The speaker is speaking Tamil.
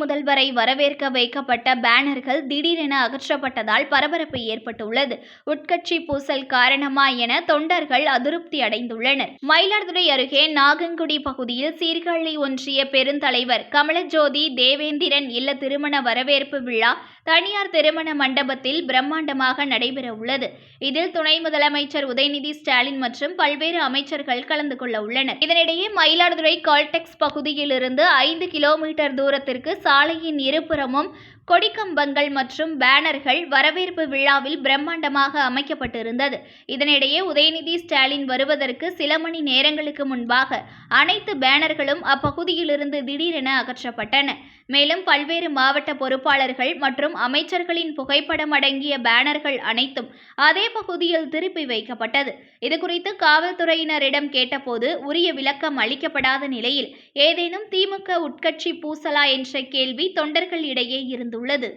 முதல்வரை வரவேற்க வைக்கப்பட்ட பேனர்கள் திடீரென அகற்றப்பட்டதால் பரபரப்பு ஏற்பட்டுள்ளது. உட்கட்சி பூசல் காரணமா என தொண்டர்கள் அதிருப்தி அடைந்துள்ளனர். மயிலாடுதுறை அருகே நாகங்குடி பகுதியில் சீர்காழி ஒன்றிய பெருந்தலைவர் கமலஜோதி தேவேந்திரன் இல்ல திருமண வரவேற்பு விழா தனியார் திருமண மண்டபத்தில் பிரம்மாண்டமாக நடைபெற உள்ளது. இதில் துணை முதலமைச்சர் உதயநிதி ஸ்டாலின் மற்றும் பல்வேறு அமைச்சர்கள் கலந்து கொள்ள உள்ளனர். இதனிடையே மயிலாடுதுறை கால்டெக்ஸ் பகுதியிலிருந்து 5 கிலோமீட்டர் தூரத்திற்கு சாலையின் இருபுறமும் கொடிக்கம்பங்கள் மற்றும் பேனர்கள் வரவேற்பு விழாவில் பிரம்மாண்டமாக அமைக்கப்பட்டிருந்தது. இதனிடையே உதயநிதி ஸ்டாலின் வருவதற்கு சில மணி நேரங்களுக்கு முன்பாக அனைத்து பேனர்களும் அப்பகுதியிலிருந்து திடீரென அகற்றப்பட்டன. மேலும் பல்வேறு மாவட்ட பொறுப்பாளர்கள் மற்றும் அமைச்சர்களின் புகைப்படம் அடங்கிய பேனர்கள் அனைத்தும் அதே பகுதியில் திருப்பி வைக்கப்பட்டது. இதுகுறித்து காவல்துறையினரிடம் கேட்டபோது உரிய விளக்கம் அளிக்கப்படாத நிலையில் ஏதேனும் திமுக உட்கட்சி பூசலா என்ற கேள்வி தொண்டர்களிடையே இருந்துள்ளது.